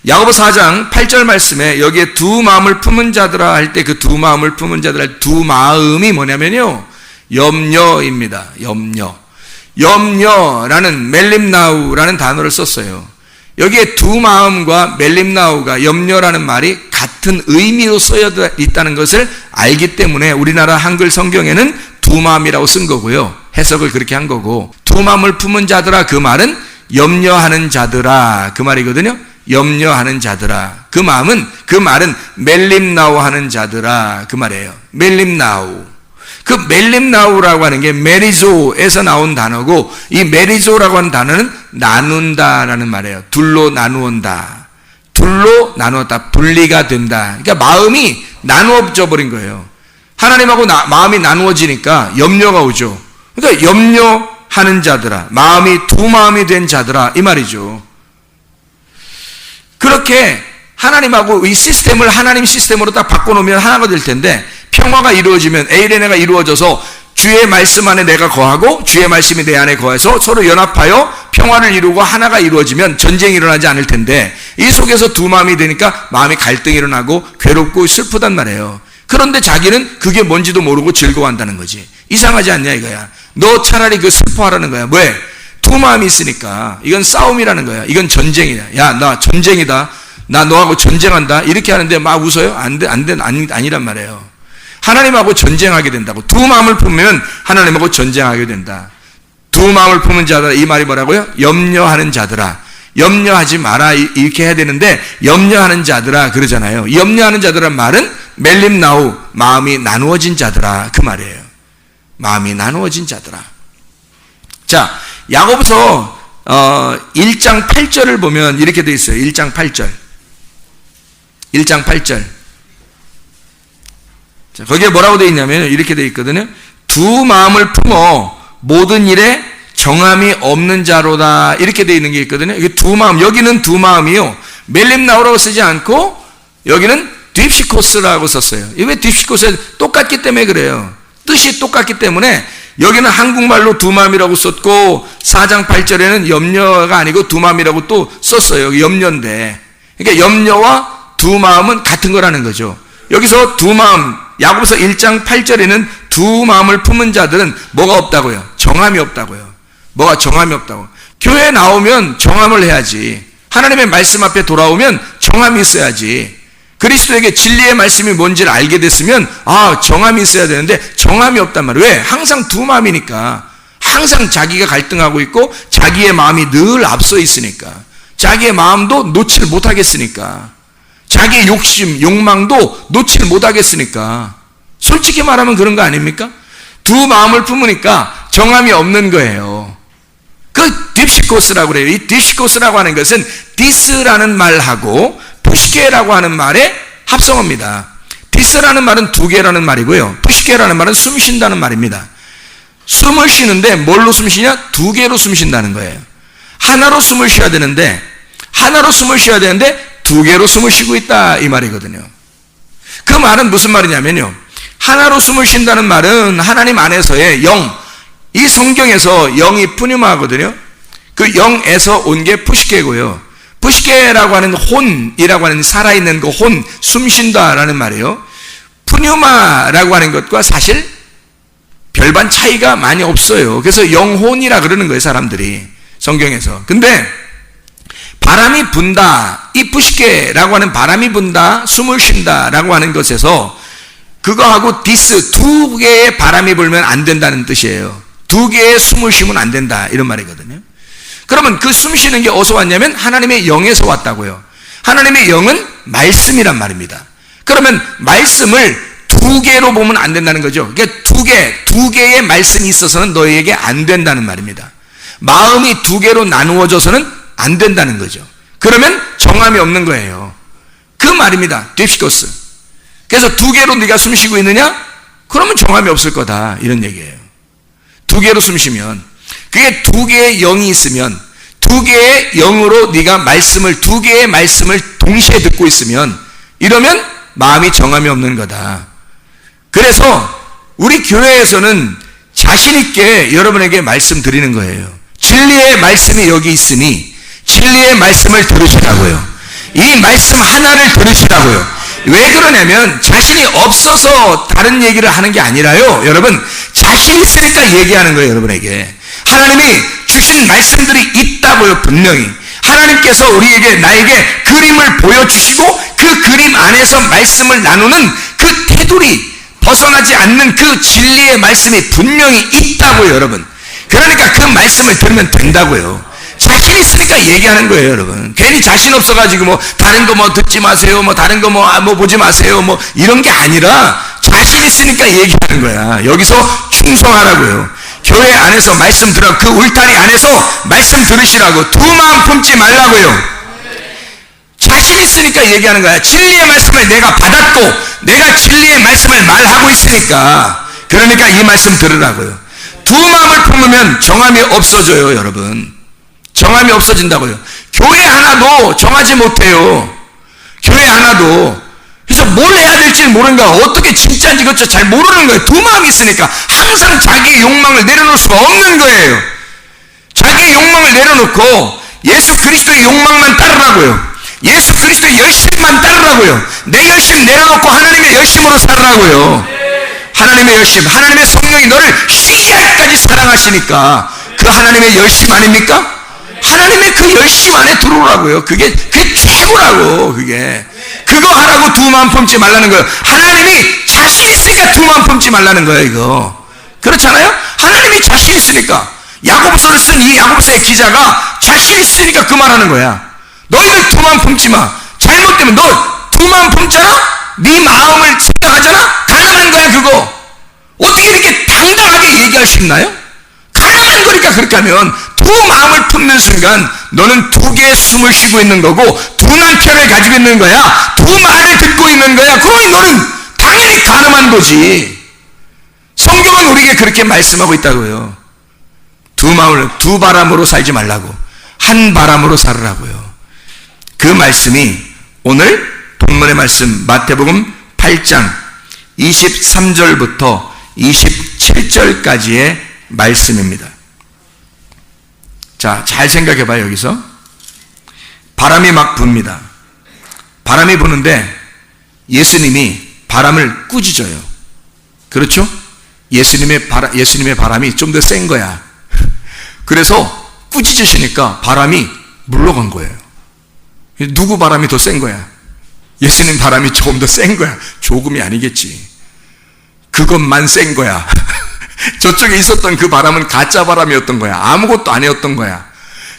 야고보 4장 8절 말씀에 여기에 두 마음을 품은 자들아 할 때 그 두 마음을 품은 자들아 두 마음이 뭐냐면요, 염려입니다. 염려라는 멜림나우라는 단어를 썼어요. 여기에 두 마음과 멜림나우가, 염려라는 말이 같은 의미로 쓰여 있다는 것을 알기 때문에 우리나라 한글 성경에는 두 마음이라고 쓴 거고요. 해석을 그렇게 한 거고, 두 마음을 품은 자들아 그 말은 염려하는 자들아 그 말이거든요. 염려하는 자들아. 그 말은 멜림나우 하는 자들아 그 말이에요. 멜림나우. 그 멜림나우라고 하는 게 메리조에서 나온 단어고, 이 메리조라고 하는 단어는 나눈다라는 말이에요. 둘로 나누온다. 둘로 나누었다. 분리가 된다. 그러니까 마음이 나누어져 버린 거예요. 하나님하고 마음이 나누어지니까 염려가 오죠. 그러니까 염려하는 자들아, 마음이 두 마음이 된 자들아 이 말이죠. 그렇게 하나님하고 이 시스템을 하나님 시스템으로 딱 바꿔놓으면 하나가 될 텐데, 평화가 이루어지면, 에이레네가 이루어져서 주의 말씀 안에 내가 거하고 주의 말씀이 내 안에 거해서 서로 연합하여 평화를 이루고 하나가 이루어지면 전쟁이 일어나지 않을 텐데, 이 속에서 두 마음이 되니까 마음이 갈등이 일어나고 괴롭고 슬프단 말이에요. 그런데 자기는 그게 뭔지도 모르고 즐거워한다는 거지. 이상하지 않냐 이거야. 너 차라리 그 슬퍼하라는 거야. 왜? 두 마음이 있으니까. 이건 싸움이라는 거야. 이건 전쟁이야. 야, 나 전쟁이다. 나 너하고 전쟁한다. 이렇게 하는데 막 웃어요? 아니란 말이에요. 하나님하고 전쟁하게 된다고. 두 마음을 품으면 하나님하고 전쟁하게 된다. 두 마음을 품은 자들아, 이 말이 뭐라고요? 염려하는 자들아. 염려하지 마라 이렇게 해야 되는데, 염려하는 자들아 그러잖아요. 염려하는 자들은 말은 멜림나우, 마음이 나누어진 자들아 그 말이에요. 마음이 나누어진 자들아. 자, 야고보서 1장 8절을 보면 이렇게 돼 있어요. 1장 8절. 자, 거기에 뭐라고 돼 있냐면 이렇게 돼 있거든요. 두 마음을 품어 모든 일에 정함이 없는 자로다. 이렇게 되어 있는 게 있거든요. 이게 두 마음, 여기는 두 마음이요. 멜림나오라고 쓰지 않고 여기는 딥시코스라고 썼어요. 왜 딥시코스? 똑같기 때문에 그래요. 뜻이 똑같기 때문에 여기는 한국말로 두 마음이라고 썼고 4장 8절에는 염려가 아니고 두 마음이라고 또 썼어요. 여기 염려인데. 그러니까 염려와 두 마음은 같은 거라는 거죠. 여기서 두 마음, 야고보서 1장 8절에는 두 마음을 품은 자들은 뭐가 없다고요? 정함이 없다고요. 뭐가 정함이 없다고. 교회에 나오면 정함을 해야지. 하나님의 말씀 앞에 돌아오면 정함이 있어야지. 그리스도에게 진리의 말씀이 뭔지를 알게 됐으면 정함이 있어야 되는데 정함이 없단 말이에요. 왜? 항상 두 마음이니까. 항상 자기가 갈등하고 있고 자기의 마음이 늘 앞서 있으니까. 자기의 마음도 놓지를 못하겠으니까. 자기의 욕심, 욕망도 놓지를 못하겠으니까. 솔직히 말하면 그런 거 아닙니까? 두 마음을 품으니까 정함이 없는 거예요. 그 딥시코스라고 그래요. 이 딥시코스라고 하는 것은 디스라는 말하고 푸시케라고 하는 말의 합성어입니다. 디스라는 말은 두 개라는 말이고요. 푸시케라는 말은 숨 쉰다는 말입니다. 숨을 쉬는데 뭘로 숨 쉬냐? 두 개로 숨 쉰다는 거예요. 하나로 숨을 쉬어야 되는데 두 개로 숨을 쉬고 있다 이 말이거든요. 그 말은 무슨 말이냐면요. 하나로 숨을 쉰다는 말은 하나님 안에서의 영, 이 성경에서 영이 푸뉴마거든요. 그 영에서 온 게 푸시케고요. 푸시케라고 하는 혼이라고 하는 살아있는 그 혼, 숨쉰다라는 말이에요. 푸뉴마라고 하는 것과 사실 별반 차이가 많이 없어요. 그래서 영혼이라 그러는 거예요, 사람들이. 성경에서. 근데 바람이 분다, 이 푸시케라고 하는 바람이 분다, 숨을 쉰다라고 하는 것에서 그거하고 디스, 두 개의 바람이 불면 안 된다는 뜻이에요. 두 개의 숨을 쉬면 안 된다 이런 말이거든요. 그러면 그 숨 쉬는 게 어디서 왔냐면 하나님의 영에서 왔다고요. 하나님의 영은 말씀이란 말입니다. 그러면 말씀을 두 개로 보면 안 된다는 거죠. 그러니까 두 개의 말씀이 있어서는 너희에게 안 된다는 말입니다. 마음이 두 개로 나누어져서는 안 된다는 거죠. 그러면 정함이 없는 거예요. 그 말입니다. 딥시코스. 그래서 두 개로 네가 숨 쉬고 있느냐? 그러면 정함이 없을 거다 이런 얘기예요. 두 개로 숨 쉬면, 그게 두 개의 영이 있으면, 두 개의 영으로 네가 말씀을, 두 개의 말씀을 동시에 듣고 있으면, 이러면 마음이 정함이 없는 거다. 그래서 우리 교회에서는 자신 있게 여러분에게 말씀드리는 거예요. 진리의 말씀이 여기 있으니 진리의 말씀을 들으시라고요. 이 말씀 하나를 들으시라고요. 왜 그러냐면 자신이 없어서 다른 얘기를 하는 게 아니라요. 여러분, 자신 있으니까 얘기하는 거예요. 여러분에게 하나님이 주신 말씀들이 있다고요. 분명히 하나님께서 우리에게, 나에게 그림을 보여주시고 그 그림 안에서 말씀을 나누는 그 테두리, 벗어나지 않는 그 진리의 말씀이 분명히 있다고요. 여러분, 그러니까 그 말씀을 들으면 된다고요. 자신 있으니까 얘기하는 거예요, 여러분. 괜히 자신 없어가지고 뭐 다른 거 뭐 듣지 마세요, 뭐 다른 거 뭐 보지 마세요, 뭐 이런 게 아니라 자신 있으니까 얘기하는 거야. 여기서 충성하라고요. 교회 안에서 말씀 들어, 그 울타리 안에서 말씀 들으시라고. 두 마음 품지 말라고요. 자신 있으니까 얘기하는 거야. 진리의 말씀을 내가 받았고 내가 진리의 말씀을 말하고 있으니까, 그러니까 이 말씀 들으라고요. 두 마음을 품으면 정함이 없어져요, 여러분. 정함이 없어진다고요. 교회 하나도 정하지 못해요. 교회 하나도. 그래서 뭘 해야 될지 모르는 거야. 어떻게 진짜인지 그것도 잘 모르는 거예요. 두 마음이 있으니까 항상 자기의 욕망을 내려놓을 수가 없는 거예요. 자기의 욕망을 내려놓고 예수 그리스도의 욕망만 따르라고요. 예수 그리스도의 열심만 따르라고요. 내 열심 내려놓고 하나님의 열심으로 살으라고요. 하나님의 열심, 하나님의 성령이 너를 쉬게 할까지 사랑하시니까 그 하나님의 열심 아닙니까? 하나님의 그 열심 안에 들어오라고요. 그게 최고라고. 그거 하라고 두 마음 품지 말라는 거예요. 하나님이 자신 있으니까 두 마음 품지 말라는 거예요. 이거 그렇잖아요. 하나님이 자신 있으니까, 야고보서를 쓴 이 야고보서의 기자가 자신 있으니까 그 말하는 거야. 너희들 두 마음 품지 마. 잘못되면 너 두 마음 품잖아? 네 마음을 생각하잖아? 가능한 거야. 그거 어떻게 이렇게 당당하게 얘기할 수 있나요? 가능한 거니까. 그렇게 하면 두 마음을 품는 순간 너는 두 개의 숨을 쉬고 있는 거고 두 남편을 가지고 있는 거야. 두 말을 듣고 있는 거야. 그러니 너는 당연히 가늠한 거지. 성경은 우리에게 그렇게 말씀하고 있다고요. 두 마음을, 두 바람으로 살지 말라고, 한 바람으로 살으라고요. 그 말씀이 오늘 본문의 말씀 마태복음 8장 23절부터 27절까지의 말씀입니다. 자, 잘 생각해 봐요. 여기서 바람이 막 붑니다. 바람이 부는데 예수님이 바람을 꾸짖어요. 그렇죠? 예수님의 바람이 좀 더 센 거야. 그래서 꾸짖으시니까 바람이 물러간 거예요. 누구 바람이 더 센 거야? 예수님 바람이 조금 더 센 거야. 조금이 아니겠지. 그것만 센 거야. 저쪽에 있었던 그 바람은 가짜 바람이었던 거야. 아무것도 아니었던 거야.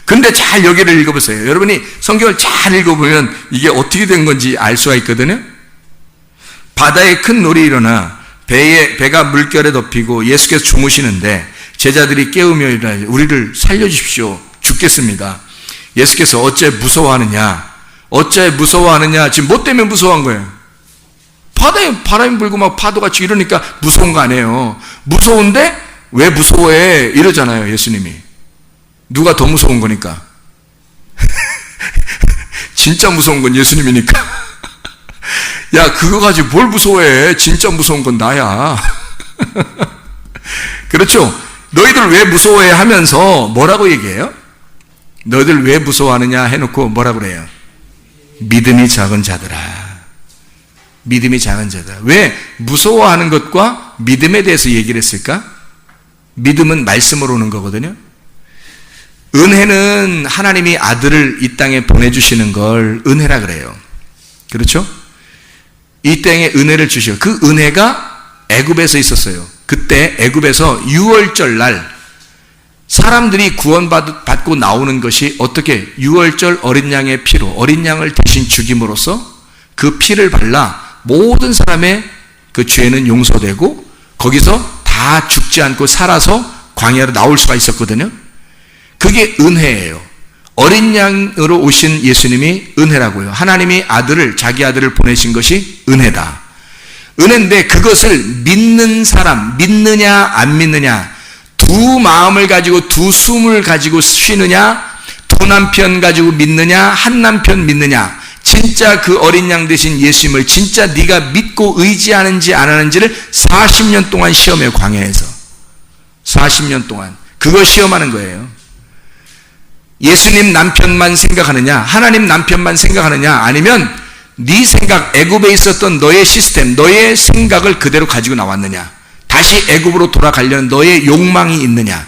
근데 잘 여기를 읽어보세요. 여러분이 성경을 잘 읽어보면 이게 어떻게 된 건지 알 수가 있거든요. 바다에 큰 놀이 일어나 배가 물결에 덮이고 예수께서 주무시는데 제자들이 깨우며 일어나 우리를 살려주십시오. 죽겠습니다. 예수께서 어째 무서워하느냐? 어째 무서워하느냐? 지금 뭐 때문에 무서워한 거예요? 바다에 바람이 불고 막 파도가 치고 이러니까 무서운 거 아니에요. 무서운데 왜 무서워해? 이러잖아요, 예수님이. 누가 더 무서운 거니까? 진짜 무서운 건 예수님이니까. 야, 그거 가지고 뭘 무서워해? 진짜 무서운 건 나야. 그렇죠? 너희들 왜 무서워해? 하면서 뭐라고 얘기해요? 너희들 왜 무서워하느냐 해놓고 뭐라고 그래요? 믿음이 작은 자들아. 믿음이 작은 자다. 왜 무서워하는 것과 믿음에 대해서 얘기를 했을까? 믿음은 말씀으로 오는 거거든요. 은혜는 하나님이 아들을 이 땅에 보내주시는 걸 은혜라 그래요. 그렇죠? 이 땅에 은혜를 주셔. 그 은혜가 애굽에서 있었어요. 그때 애굽에서 유월절 날 사람들이 구원받고 나오는 것이 어떻게 유월절 어린 양의 피로 어린 양을 대신 죽임으로써 그 피를 발라 모든 사람의 그 죄는 용서되고 거기서 다 죽지 않고 살아서 광야로 나올 수가 있었거든요. 그게 은혜예요. 어린 양으로 오신 예수님이 은혜라고요. 하나님이 자기 아들을 보내신 것이 은혜다. 은혜인데 그것을 믿는 사람, 믿느냐 안 믿느냐, 두 마음을 가지고 두 숨을 가지고 쉬느냐, 두 남편 가지고 믿느냐, 한 남편 믿느냐, 진짜 그 어린 양 되신 예수님을 진짜 네가 믿고 의지하는지 안 하는지를 40년 동안 시험해요. 광야에서 40년 동안 그거 시험하는 거예요. 예수님 남편만 생각하느냐, 하나님 남편만 생각하느냐, 아니면 네 생각, 애굽에 있었던 너의 시스템, 너의 생각을 그대로 가지고 나왔느냐, 다시 애굽으로 돌아가려는 너의 욕망이 있느냐,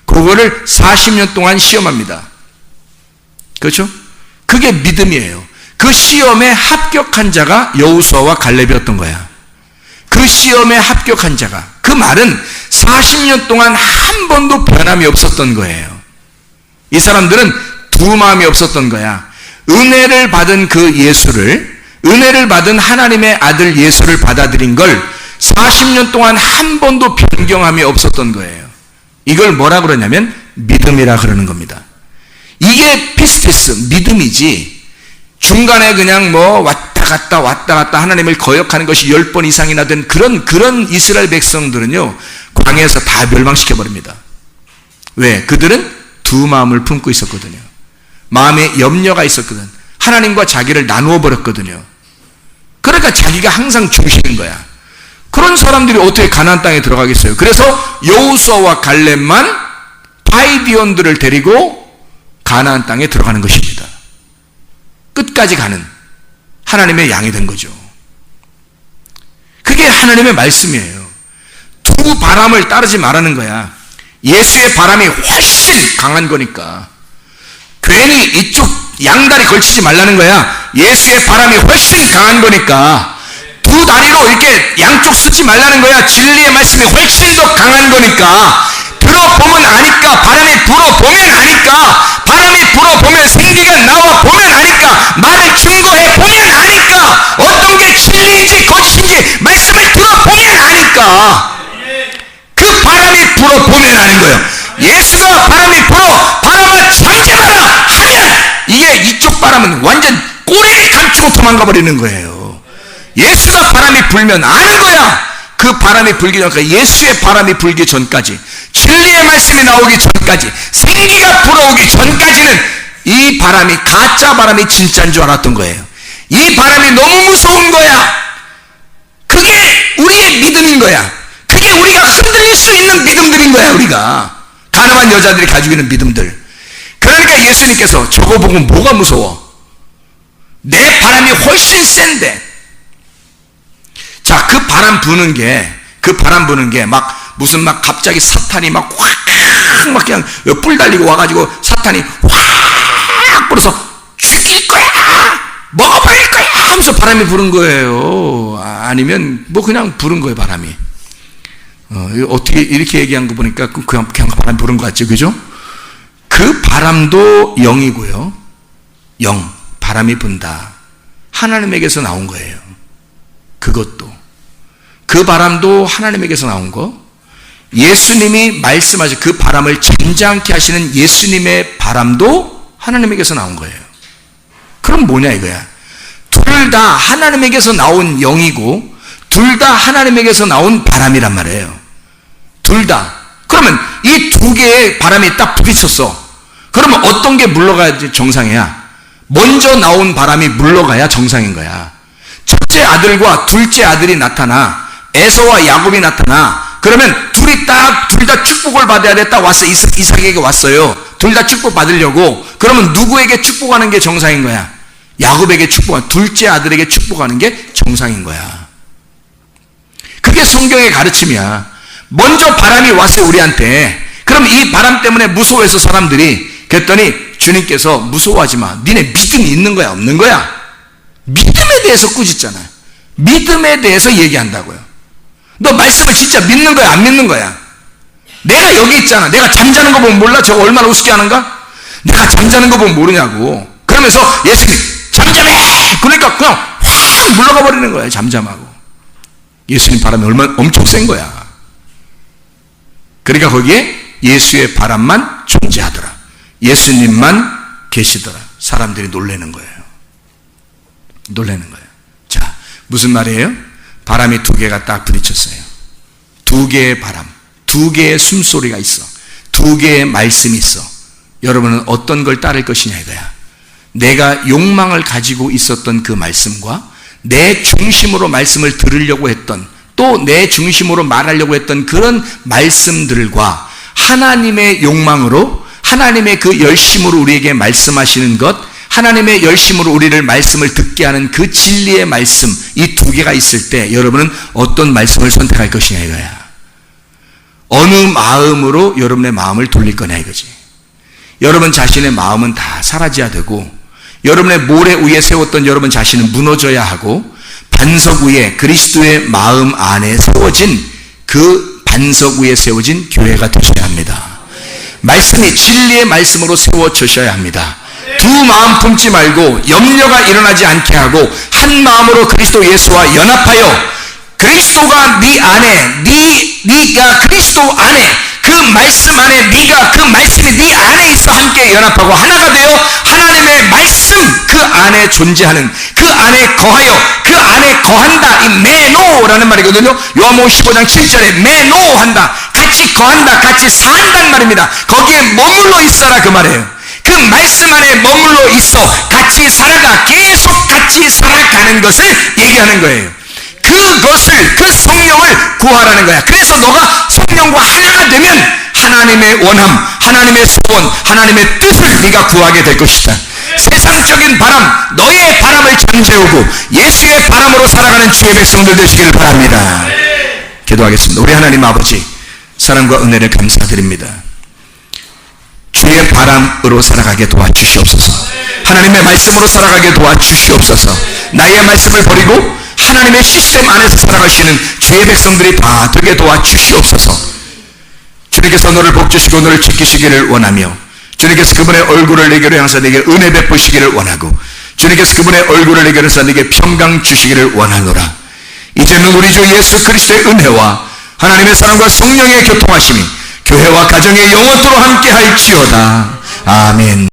그거를 40년 동안 시험합니다. 그렇죠? 그게 믿음이에요. 그 시험에 합격한 자가 여호수아와 갈렙이었던 거야. 그 시험에 합격한 자가, 그 말은 40년 동안 한 번도 변함이 없었던 거예요. 이 사람들은 두 마음이 없었던 거야. 은혜를 받은 그 예수를, 은혜를 받은 하나님의 아들 예수를 받아들인 걸 40년 동안 한 번도 변경함이 없었던 거예요. 이걸 뭐라 그러냐면 믿음이라 그러는 겁니다. 이게 피스티스, 믿음이지, 중간에 그냥 뭐 왔다 갔다 하나님을 거역하는 것이 10번 이상이나 된 그런 이스라엘 백성들은요, 광야에서 다 멸망시켜버립니다. 왜? 그들은 두 마음을 품고 있었거든요. 마음에 염려가 있었거든. 하나님과 자기를 나누어 버렸거든요. 그러니까 자기가 항상 중심인 거야. 그런 사람들이 어떻게 가나안 땅에 들어가겠어요? 그래서 여호수아와 갈렙만 바이디온들을 데리고 가나안 땅에 들어가는 것입니다. 끝까지 가는 하나님의 양이 된 거죠. 그게 하나님의 말씀이에요. 두 바람을 따르지 말라는 거야. 예수의 바람이 훨씬 강한 거니까. 괜히 이쪽 양다리 걸치지 말라는 거야. 예수의 바람이 훨씬 강한 거니까. 두 다리로 이렇게 양쪽 쓰지 말라는 거야. 진리의 말씀이 훨씬 더 강한 거니까. 들어보면 아니까. 바람이 불어보면 아니까. 바람이 불어보면 생기가 나와 보면 아니까. 말을 증거해 보면 아니까. 어떤 게 진리인지 거짓인지 말씀을 들어보면 아니까. 그 바람이 불어보면 아는 거예요. 예수가 바람이 불어 바람아 잠잠하라 하면 이게 이쪽 바람은 완전 꼬리를 감추고 도망가 버리는 거예요. 예수가 바람이 불면 아는 거야. 그 바람이 불기 전까지, 예수의 바람이 불기 전까지, 진리의 말씀이 나오기 전까지, 생기가 불어오기 전까지는 이 바람이, 가짜 바람이 진짜인 줄 알았던 거예요. 이 바람이 너무 무서운 거야. 그게 우리의 믿음인 거야. 그게 우리가 흔들릴 수 있는 믿음들인 거야. 우리가 가늠한 여자들이 가지고 있는 믿음들. 그러니까 예수님께서 저거 보고 뭐가 무서워? 내 바람이 훨씬 센데. 자, 그 바람 부는 게 막 무슨 막 갑자기 사탄이 막 확 막 그냥 뿔 달리고 와가지고 사탄이 확 불어서 죽일 거야, 먹어버릴 거야 하면서 바람이 부는 거예요. 아니면 뭐 그냥 부른 거예요, 바람이. 어떻게 이렇게 얘기한 거 보니까 그냥 바람 부른 거 같죠, 그죠? 그 바람도 영이고요. 영, 바람이 분다. 하나님에게서 나온 거예요. 그것도. 그 바람도 하나님에게서 나온 거. 예수님이 말씀하신 그 바람을 잠잠케 하시는 예수님의 바람도 하나님에게서 나온 거예요. 그럼 뭐냐 이거야. 둘 다 하나님에게서 나온 영이고 둘 다 하나님에게서 나온 바람이란 말이에요. 둘 다. 그러면 이 두 개의 바람이 딱 부딪혔어. 그러면 어떤 게 물러가야지 정상이야? 먼저 나온 바람이 물러가야 정상인 거야. 첫째 아들과 둘째 아들이 나타나, 에서와 야곱이 나타나. 그러면 둘 다 축복을 받아야 돼. 딱 왔어. 이삭에게 왔어요. 둘 다 축복 받으려고. 그러면 누구에게 축복하는 게 정상인 거야? 야곱에게 축복하는, 둘째 아들에게 축복하는 게 정상인 거야. 그게 성경의 가르침이야. 먼저 바람이 왔어요, 우리한테. 그럼 이 바람 때문에 무서워해서 사람들이, 그랬더니 주님께서 무서워하지 마. 니네 믿음이 있는 거야, 없는 거야? 믿음에 대해서 꾸짖잖아. 믿음에 대해서 얘기한다고요. 너 말씀을 진짜 믿는 거야, 안 믿는 거야? 내가 여기 있잖아. 내가 잠자는 거 보면 몰라? 저거 얼마나 우습게 하는가? 내가 잠자는 거 보면 모르냐고. 그러면서 예수님 잠잠해! 그러니까 그냥 확 물러가 버리는 거야, 잠잠하고. 예수님 바람이 얼마나 엄청 센 거야. 그러니까 거기에 예수의 바람만 존재하더라. 예수님만 계시더라. 사람들이 놀라는 거예요. 놀라는 거예요. 자, 무슨 말이에요? 바람이 두 개가 딱 부딪혔어요. 두 개의 바람, 두 개의 숨소리가 있어. 두 개의 말씀이 있어. 여러분은 어떤 걸 따를 것이냐 이거야. 내가 욕망을 가지고 있었던 그 말씀과 내 중심으로 말씀을 들으려고 했던, 또 내 중심으로 말하려고 했던 그런 말씀들과 하나님의 욕망으로, 하나님의 그 열심으로 우리에게 말씀하시는 것, 하나님의 열심으로 우리를 말씀을 듣게 하는 그 진리의 말씀, 이 두 개가 있을 때 여러분은 어떤 말씀을 선택할 것이냐 이거야. 어느 마음으로 여러분의 마음을 돌릴 거냐 이거지. 여러분 자신의 마음은 다 사라져야 되고, 여러분의 모래 위에 세웠던 여러분 자신은 무너져야 하고, 반석 위에 그리스도의 마음 안에 세워진 그 반석 위에 세워진 교회가 되셔야 합니다. 말씀이 진리의 말씀으로 세워주셔야 합니다. 두 마음 품지 말고 염려가 일어나지 않게 하고 한 마음으로 그리스도 예수와 연합하여 그리스도가 네 안에, 네가 그리스도 안에, 그 말씀 안에, 네가 그 말씀이 네 안에 있어 함께 연합하고 하나가 되어 하나님의 말씀 그 안에 존재하는, 그 안에 거하여, 그 안에 거한다. 이 메노라는 말이거든요. 요한복음 15장 7절에 메노한다. 같이 거한다. 같이 산단 말입니다. 거기에 머물러 있어라 그 말이에요. 그 말씀 안에 머물러 있어 같이 살아가, 계속 같이 살아가는 것을 얘기하는 거예요. 그것을, 그 성령을 구하라는 거야. 그래서 너가 성령과 하나가 되면 하나님의 원함, 하나님의 소원, 하나님의 뜻을 네가 구하게 될 것이다. 세상적인 바람, 너의 바람을 잠재우고 예수의 바람으로 살아가는 주의 백성들 되시기를 바랍니다. 기도하겠습니다. 우리 하나님 아버지, 사랑과 은혜를 감사드립니다. 주의 바람으로 살아가게 도와주시옵소서. 하나님의 말씀으로 살아가게 도와주시옵소서. 나의 말씀을 버리고 하나님의 시스템 안에서 살아가시는 주의 백성들이 다 되게 도와주시옵소서. 주님께서 너를 복주시고 너를 지키시기를 원하며, 주님께서 그분의 얼굴을 내게로 향해서 내게 은혜 베푸시기를 원하고, 주님께서 그분의 얼굴을 내게로 향해서 내게 평강 주시기를 원하노라. 이제는 우리 주 예수 그리스도의 은혜와 하나님의 사랑과 성령의 교통하심이 교회와 가정의 영원토록 함께 할지어다. 아멘.